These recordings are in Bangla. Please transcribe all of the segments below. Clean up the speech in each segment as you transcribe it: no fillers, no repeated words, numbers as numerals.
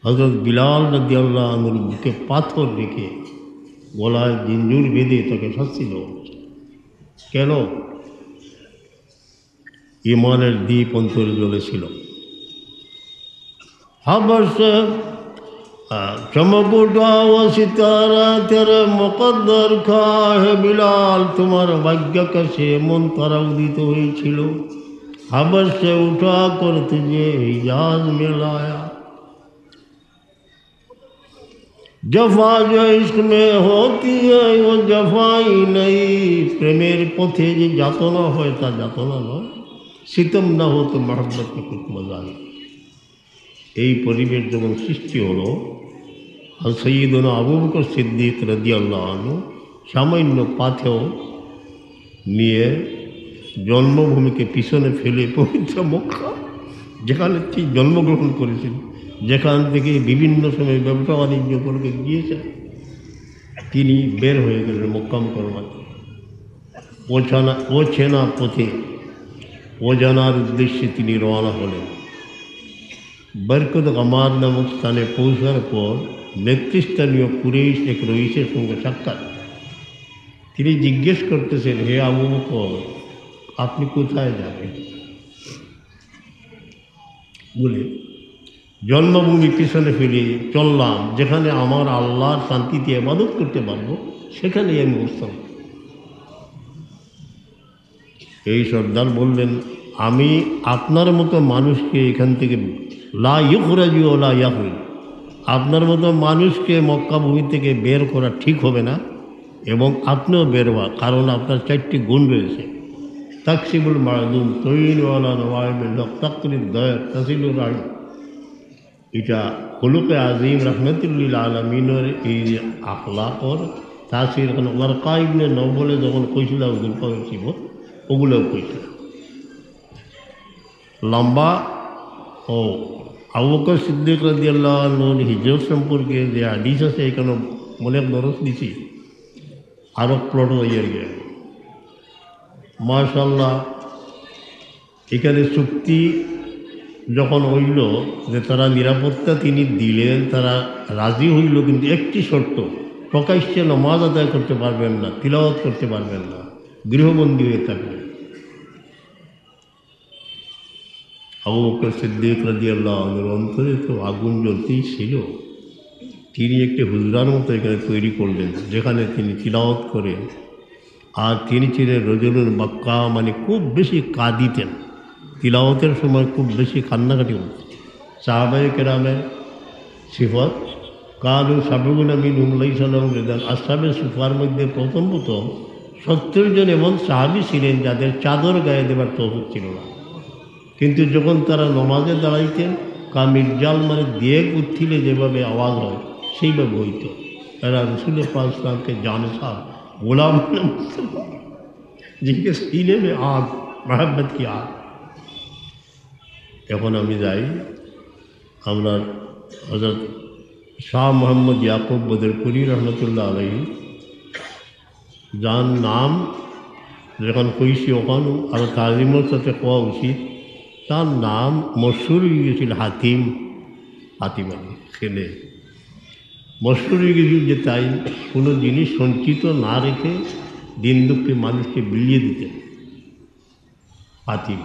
হযরত বিলাল রাদিয়াল্লাহু আনহুর বুকে পাথর রেখে গলায় জিঞ্জুর বেঁধে তাকে শাস্তি দেওয়া হচ্ছে। কেন? ঈমানের দীপ অন্তরে জ্বলেছিল। हबस चमक उठा वो सितारा तेरे मुकद्दर का है बिलाल তোমার ভাগ্য কাছে মন তারা উদিত হয়েছিল। हबस से उठा कर तुझे हिजाज में लाया। जफा जो इश्क में होती है वो जफाई नहीं। प्रेमेर पथे যে যাতনা হয় তা যাতনা নয়। सितम ना हो तो मोहब्बत में कुछ मजा नहीं। এই পরিবেশ যখন সৃষ্টি হলো, সৈয়দনা আবু বকর সিদ্দিক রাদিয়াল্লাহু আনহু সামান্য পাথেও নিয়ে জন্মভূমিকে পিছনে ফেলে পবিত্র মক্কা, যেখানে ঠিক জন্মগ্রহণ করেছিল, যেখান থেকে বিভিন্ন সময় ব্যবসা বাণিজ্য করে গিয়েছেন, তিনি বের হয়ে গেলেন মক্কা মুকাররমাতে। অচেনা পথে অজানার উদ্দেশ্যে তিনি রওনা হলেন। বরকত গমার নামক স্থানে পৌঁছার পর নেতৃস্থানীয় কুরাইশ এক রইসের সঙ্গে সাক্ষাৎ। তিনি জিজ্ঞেস করতেছেন, হে আবু বকর, আপনি কোথায় যাবেন? বলে জন্মভূমি পিছনে ফেলে চললাম, যেখানে আমার আল্লাহর শান্তিতে ইবাদত করতে পারবো, সেখানেই আমি অবস্থান। এই সর্দার বললেন, আমি আপনার মতো মানুষকে এখান থেকে লা ইখরাজু ওয়া লা ইয়াখরুজ, আপনার মতো মানুষকে মক্কা ভূমি থেকে বের করা ঠিক হবে না, এবং আপনিও বের হওয়া, কারণ আপনার 4টি গুণ রয়েছে। তাকসিবুল মাদুম, তৈনওয়ালা নওয়াইবুল হক, তাকরিদ দয়া, তাসিলুর রাহিম। এটা খুলুকে আজিম রহমতুল্লিল আলমিনের এই যে আখলাকর তাসির ওয়ারকা ইবনে নওফলে যখন কইছিল আব্দুল কাদের শিব, ওগুলোও কইছিল। লম্বা ও আবু বকর সিদ্দিক রাদিয়াল্লাহু আনহুর হিজরত সম্পর্কে যে হাদিস আছে, এখানে মনে দরস দিছি, আরও প্লট হয়ে গিয়ে মাশাআল্লাহ। এখানে চুক্তি যখন হইল যে তারা নিরাপত্তা তিনি দিলেন, তারা রাজি হইল, কিন্তু একটি শর্ত, প্রকাশ্যে নামাজ আদায় করতে পারবেন না, তিলাওয়াত করতে পারবেন না, গৃহবন্দী হয়ে থাকবেন। আবু বকর সিদ্দিক রাদিয়াল্লাহু আনহুর অন্তরে তো আগুন জ্বলতেই ছিল। তিনি একটি হুজরার মতো এখানে তৈরি করলেন, যেখানে তিনি তিলাওয়াত করেন। আর তিনি ছিলেন রজুলুল মক্কা, মানে খুব বেশি কাঁদিতেন, তিলাওয়াতের সময় খুব বেশি কান্নাকাটি করতেন। সাহাবায়ে কেরামের সিফত কালু সাবেগুনা মিনহুম লাইসা লাহুম রিদান, আসহাবে সুফার মধ্যে প্রথম 70 জন এমন সাহাবী ছিলেন যাদের চাদর গায়ে দেবার তৌফিক ছিল না, কিন্তু যখন তারা নমাজে দাঁড়াইতেন, কামিরজাল মানে দেগ উত্থিলে যেভাবে আওয়াজ হয় সেইভাবে হইত। এরা রসুল পাক সাল্লাল্লাহু জানে সাহ গোলাম जिनके सीने में आग, मोहब्बत की आग। এখন আমি যাই, আমরা হযরত শাহ মোহাম্মদ ইয়াকুব বদরপুরি রহমতুল্লাহ আলাইহি, যার নাম যখন কইছি ওখানে আরও তাজিমের সাথে কোয়া উচিত, তার নাম মশহুর হয়ে গিয়েছিল হাতিম, হাতিম আলী ছেলে মশহুর হয়ে গিয়েছিল যে তাই কোনো জিনিস সঞ্চিত না রেখে দিন দুঃখে মানুষকে বিলিয়ে দিতেন। হাতিম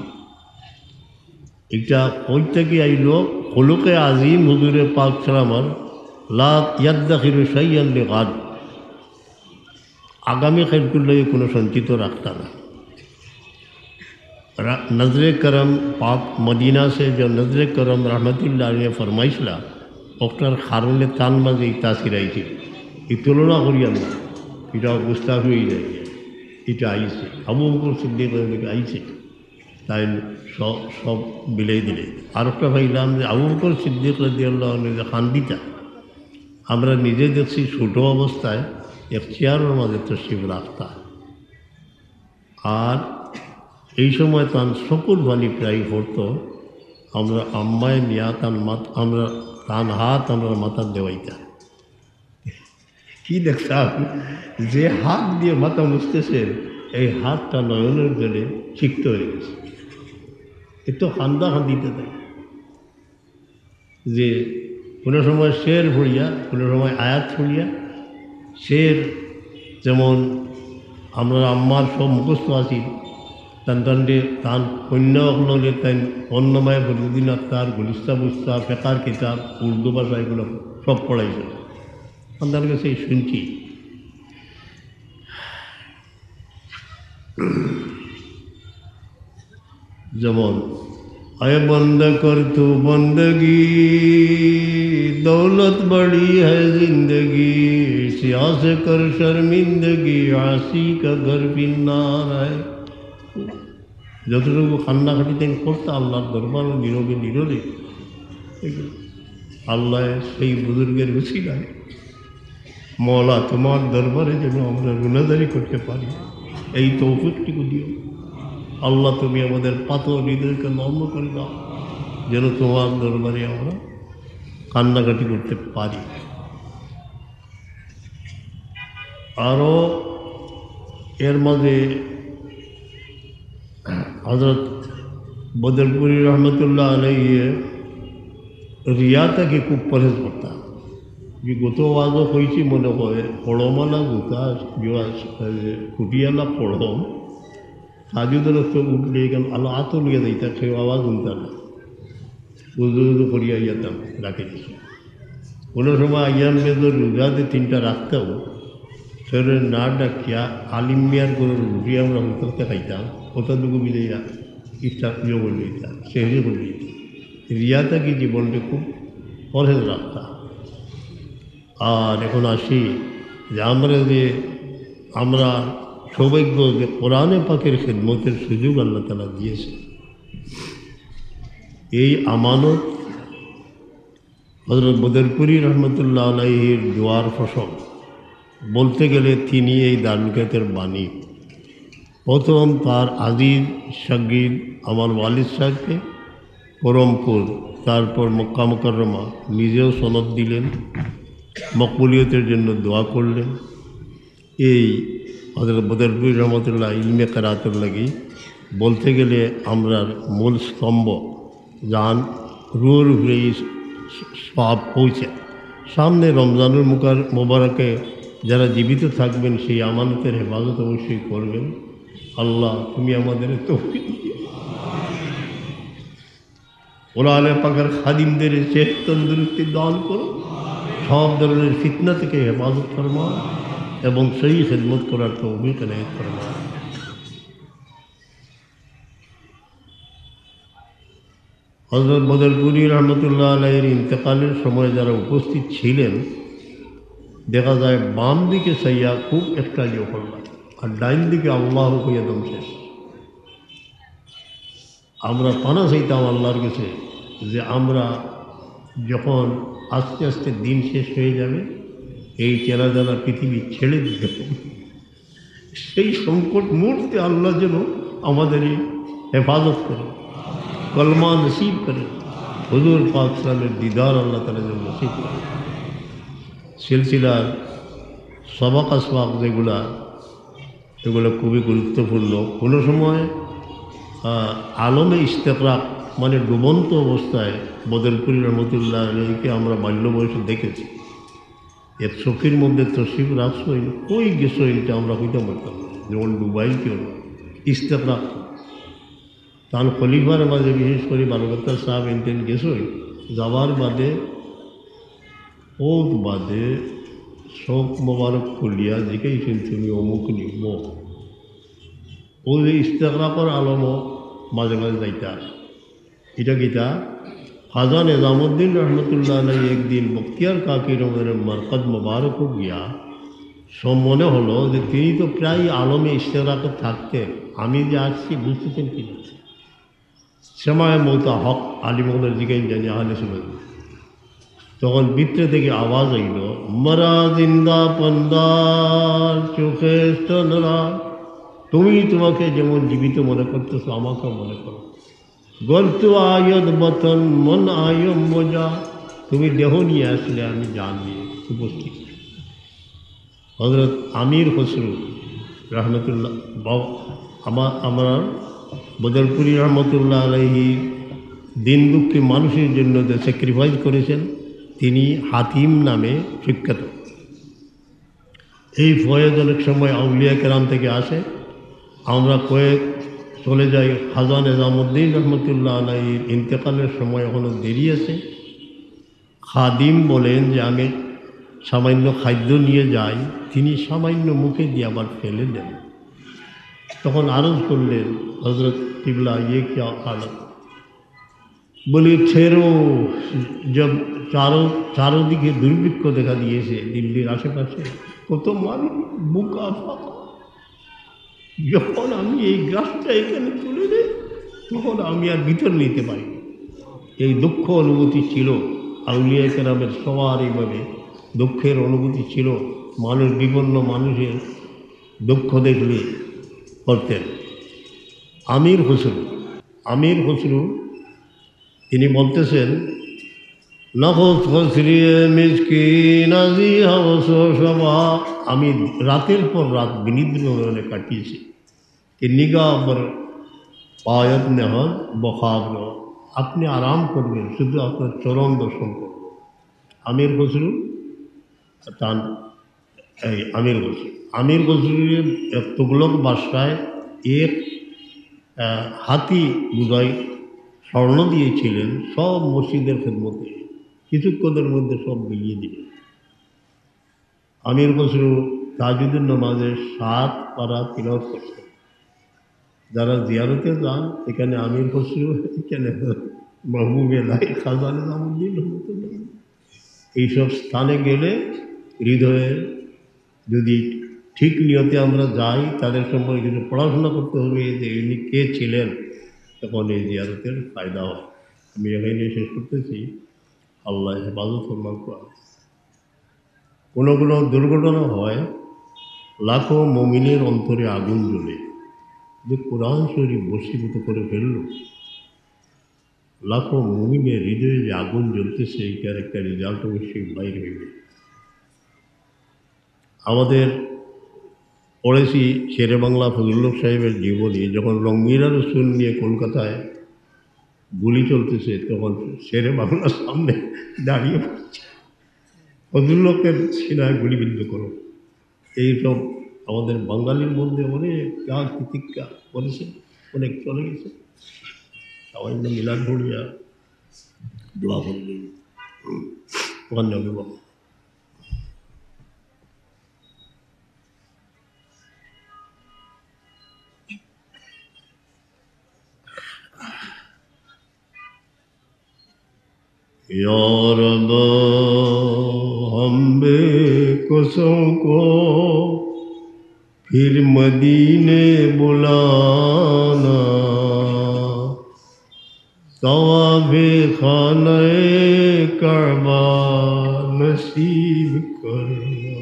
এটা কই থেকে আইল? খুলুকে আজিম হুজুরে পাক সালামার লা ইয়াদ্দাখিরু শাইআন লিগাদ, আগামী খাইরুল্লাহ কোনো সঞ্চিত রাখতা না। नजर करम पाक मदीना से जो नजर करम रहमतुल्लाह ने फरमाइसला डॉक्टर खारुल तान माजे तासिर आईছে, এই তুলনা করিয়া না, এটা গুস্তাখ হয়ে যায়। এটা আইছে আবু বকর সিদ্দিক আইছে, তাই সব বিলাই দিলে। আর একটা ভাইলাম যে আবু বকর সিদ্দিক রাদিয়াল্লাহু আনহু যে খান্দিতা, আমরা নিজে দেখছি ছোটো অবস্থায় এক চেয়ারের মাঝে তশরিফ রাখতা, আর এই সময় তার শকুর বাণী প্রায় পড়তো। আমরা আম্মায় নিয়া আমরা তান হাত আমরা মাথার দেওয়াইতা। কি দেখতাম যে হাত দিয়ে মাথা মুছতেছেন, এই হাতটা নয়নের জলে সিক্ত হয়ে গেছে। এ তো খান্দা খান্দিতে দেয় যে কোনো সময় শের ভরিয়া, কোনো সময় আয়াত ভরিয়া। শের যেমন আমরা আম্মার সব মুখস্থ আছি, তানটান্ডে তান কন্যা অকললে তাই অন্নমায় বদুদ্দিন আক্তার, গুলিস্তা বুস্তা, ফেকার কিতাব, উর্দু ভাষা এগুলো সব পড়াইছে। আপনার কাছে শুনছি। যেমন আয় বন্দ কর তু বন্দগি, দৌলত বড়ি হ্যায় জিন্দগি, সিয়াস কর শর্মিন্দগি, আসি কা ঘর পিন্নার আয়। যতটুকু কান্নাকাটি তেন করতে আল্লাহর দরবার নীরবে নীরবে, আল্লাহ সেই বুজুর্গের উসিলায় মওলা তোমার দরবারে যেন আমরা গুনাহগারি করতে পারি, এই তৌফিকটুকু দিও আল্লাহ। তুমি আমাদের পাথর হৃদয়কে নরম করে দাও, যেন তোমার দরবারে আমরা কান্নাকাটি করতে পারি। আরও এর মাঝে হযরত বদরপুরি রহমতুল্লাহ আলাইহি রিয়া থেকে খুব পरहेज করতাম। যে গত আজও হয়েছি মনে করে পড়মালা গোতা ফুটিয়ালা পড়ম সাজুদের তো উঠলে গেল আলো আতো লিয়ে দিতাম, সে আওয়াজ শুনতাম না, উজু উজু করিয়া যেতাম রাখে দিছি। কোনো সময় আইয়ান বেদর রোজাতে 3টা রাখতাম, শরীরে না ডাকিয়া আলিম মিয়ার করে রুটি আমরা হোটেলতে খাইতাম, ওটাটুকু মিলাইয়া ইফতার ইয়ে করে দিতাম, সেহরি করে দিতাম। রিয়াটা কি জীবনটা খুব পरहेজ রাখতাম। আর এখন আসি যে আমরা সৌভাগ্য যে কোরআনে পাকের খেদমতের সুযোগ আল্লাহ তাআলা দিয়েছে। এই আমানত হযরত বদরপুরি রহমতুল্লাহ আলাইহির দোয়ার ফসল বলতে গেলে তিনি এই দারুল বাণী। প্রথম তার আজিজ শাগিদ আমার ওয়ালিদ সাহেবকে পরমপুর, তারপর মক্কা মুকাররমা নিজেও সনদ দিলেন, মকবুলিয়তের জন্য দোয়া করলেন। এই হযরত বদরপুরি রহমতুল্লাহ ইলমে কেরাতের লাগি বলতে গেলে আমরার মূল স্তম্ভ, যান রুর উপরে সব পৌঁছে। সামনে রমজানুল মোবারকে যারা জীবিত থাকবেন সেই আমানতের হেফাজত অবশ্যই করবেন। আল্লাহ তুমি আমাদের তৌফিক দিও। কোরআনে পাকের খাদিমদের সেহত তন্দুরুস্তি দান করো, সব ধরনের ফিতনা থেকে হেফাজত ফরমাও এবং সেই খেদমত করার তৌফিক এনায়েত ফরমাও। হযরত বদরপুরি রহমতুল্লাহ আলাইহির ইন্তেকালের সময় যারা উপস্থিত ছিলেন, দেখা যায় বাম দিকে সাইয়া খুব একটা ইয়ে করলাম, আর ডাইন দিকে আল্লাহ কইয়া দম শেষ। আমরা পানা চাইতাম আল্লাহর কাছে যে আমরা যখন আস্তে আস্তে দিন শেষ হয়ে যাবে, এই চেনা জানা পৃথিবী ছেড়ে দিতে হবে, সেই সংকট মুহূর্তে আল্লাহ যেন আমাদের হেফাজত করে, কলমা নসিব করে, হুজুর পাক সাল্লাল্লাহু আলাইহি দিদার আল্লাহ তাআলা যেন নসিব করে। সিলসিলার সবাক আসবাক যেগুলা, এগুলো খুবই গুরুত্বপূর্ণ। কোনো সময় আলমে ইস্তেকরাক মানে ডুবন্ত অবস্থায় বদরপুরি রহমতুল্লাহ আলাইহিকে আমরা বাল্য বয়সে দেখেছি। এর চোখের মধ্যে তশরিফ রাখছই, কই গেছো এটা আমরা হইতে পারতাম না, যেমন ডুবাই কেউ ইস্তেকরাক। তার খলিফার মাঝে বিশেষ করে বালগত্তার সাহেব এনটেন গেছই, যাওয়ার বাদে বাদে শোক মোবারক খুলিয়া জিজ্ঞাসেন তুমি অমুক নিব, ও যে ইস্তেকরাকর আলমও মাঝে মাঝে যাইতা। এটা গীতা খাজা নিজামুদ্দিন রহমতুল্লাহ আলাইহি একদিন বখতিয়ার কাকি রহমানের মারকাজ মোবারক গিয়া সব মনে হলো যে তিনি তো প্রায় আলমে ইস্তেকরাকে থাকতেন, আমি যে আসছি বুঝতেছেন কি না। সময় মৌতা হক আলিমদের জিজ্ঞাসা জানি আহলে সুন্নাত। তখন ভিতরে থেকে আওয়াজ আইল, মরা জিন্দা পন্দার চোখে স্তনরা, তুমি তোমাকে যেমন জীবিত মনে করতেছো আমাকেও মনে করো। গর্ত আয়ত বতন মন আয় মজা, তুমি দেহ নিয়ে আসলে আমি জান নিয়ে উপস্থিত। হযরত আমির খসরু রহমতুল্লাহ আমার বদরপুরি রহমতুল্লাহ আলাইহি দিন দুঃখী মানুষের জন্য যে স্যাক্রিফাইস করেছেন, তিনি হাতিম নামে বিখ্যাত। এই ফয়েজ অনেক সময় আউলিয়া কেরাম থেকে আসে। আমরা কয়েক চলে যাই খাজা নিজামুদ্দিন রহমতুল্লাহ আলাইহির ইন্তেকালের সময় এখনও দেরি আছে। খাদিম বলেন যে আমি সামান্য খাদ্য নিয়ে যাই, তিনি সামান্য মুখে দিয়ে আবার ফেলে দেন। তখন আরজ করলেন, হজরত কিবলা ইয়ে क्या हालत, বলি ঠেরো। জব চারোদিকে দুর্ভিক্ষ দেখা দিয়েছে দিল্লির আশেপাশে, কত মানুষ বুকা ফাঁকা, যখন আমি এই গ্লাসটা এখানে তুলে দেই তখন আমি আর ভিতর নিতে পারি। এই দুঃখ অনুভূতি ছিল আউলিয়া কেরামের সবার, এইভাবে দুঃখের অনুভূতি ছিল। মানুষ বিপন্ন মানুষের দুঃখ দেখলে করতেন। আমির খসরু তিনি বলতেছেন, নখত খসরিয়ে মিসকিন আজি হবস সভা, আমি রাতের পর রাত বিনিদ্র কাটিয়েছি। कि निगाह पर पायत नेहद बखाब, আপনি আরাম করবেন, শুধু আপনার চরণ দর্শন করবেন। আমির খসরু তান এই আমির খসরুর তুগলক বাদশায় এক হাতি বুঝাই স্বর্ণ দিয়েছিলেন সব মসজিদের খেদমতে, কিছুক্ষণের মধ্যে সব বিলিয়ে দিলেন। আমির খসরু তাজুদের নামাজে 7 পারা তিলাওয়াত করতেন। যারা জিয়ারতে যান এখানে আমির খসরু, এখানে মাহবুব এলাই, খাজা নিজামুদ্দিন রহমতুল্লাহ, এইসব স্থানে গেলে হৃদয়ে যদি ঠিক নিয়তে আমরা যাই, তাদের সম্পর্কে কিছু পড়াশোনা করতে হবে যে ইনি কে ছিলেন, তখন এই জিয়ারতের ফায়দা হয়। আমি এখানে শেষ করতেছি। আল্লাহ হেফাজত ফরমান করা। কোনো কোনো দুর্ঘটনা হয়, লাখো মুমিনের অন্তরে আগুন জ্বলে, যে কোরআন শরীফ বশীভূত করে ফেলল। লাখো মুমিনের হৃদয়ে যে আগুন জ্বলতেছে, এইটার একটা রেজাল্ট অবশ্যই বাইরে হইবে। আমাদের পড়েছি শেরে বাংলা ফজলুল হক সাহেবের জীবনী, যখন রঙ্গিলা রসুল নিয়ে কলকাতায় গুলি চলতেছে, তখন শেরে বাংলার সামনে দাঁড়িয়ে পড়ছে, ফজলুল হকের সিনায় গুলিবিদ্ধ করো। এইসব আমাদের বাঙালির মধ্যে অনেক ত্যাগ প্রতিজ্ঞা করেছে, অনেক চলে গেছে। সামান্য মিলাদ ভরিয়া দোয়া করলেন ওখানে অভিভাবক। या रब हम बेकसों को फिर मदीने बुलाना, तवाफ़े खाने काबा नसीब करना।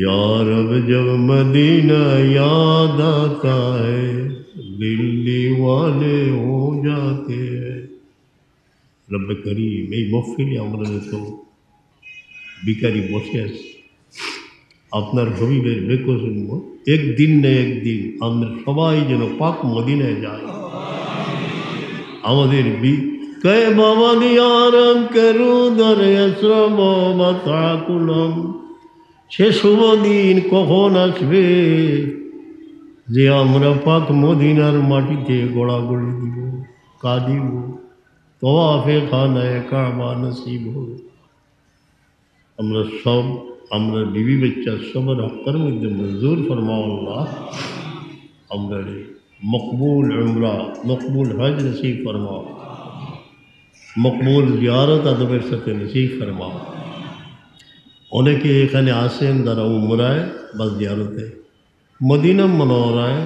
या रब जब मदीना याद आता है, दिल दीवाने हो जाते हैं। रब करीम, এই মহফিলে আমরা তো ভিখারি বসে আছি, আপনার হবিবের বেকসুর একদিন না একদিন আমরা সবাই যেন পাক মদিনায় যাই। আমাদের কে বাবা দিয়ারম করু দরে আশ্রম মাতাকুলম, সে শুভ দিন কখন আসবে যে আমরা পাক মদিনার মাটিতে গোড়াগড়ি দিব, কাঁদিব, তওয়াফে খানায়ে কাবা নসিব হবে। আমরা বিবি বাচ্চা সবার হকের মধ্যে মঞ্জুর ফরমাও আল্লাহ। আমরা মকবুল উমরা, মকবুল হজ নসিব ফরমাও, মকবুল জিয়ারত আদবের সাথে নসিব ফরমাও। অনেকে এখানে আসেন যারা উমরায় বা জিয়ারতে, মদিনা মুনাওয়ারায়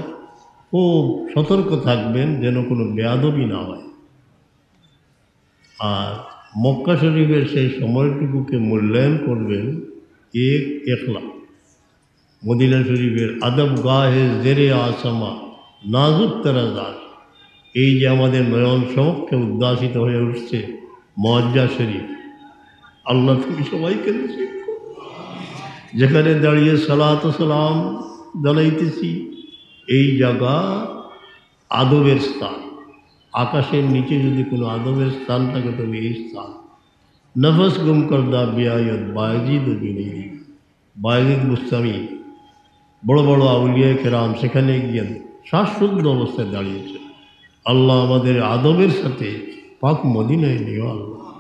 খুব সতর্ক থাকবেন যেন কোনো বেয়াদবি না হয়। আর মক্কা শরীফের সেই সময়টুকুকে মূল্যায়ন করবেন একলা। মদিনা শরীফের আদব গাহে জেরে আসমা নাজুক তারাজাত, এই যে আমাদের নয়ন সমক্ষে উদ্দাসিত হয়ে উঠছে মুআজ্জা শরীফ, আল্লাহ তুমি সবাইকে নসিব করো। যেখানে দাঁড়িয়ে সালাত ও সালাম জানাইতেছি, এই জায়গা আদবের স্থান। আকাশের নিচে যদি কোনো আদবের স্থান থাকে তবে এই স্থান। नफस गुम करदा बेआयत बायजीद जुनेदी बायजीद बुस्तामी বড় বড় আউলিয়া কেরাম সেখানে গিয়ে শ্বাসরুদ্ধ অবস্থায় দাঁড়িয়েছে। আল্লাহ আমাদের আদবের সাথে পাক মদিনায় নিও আল্লাহ।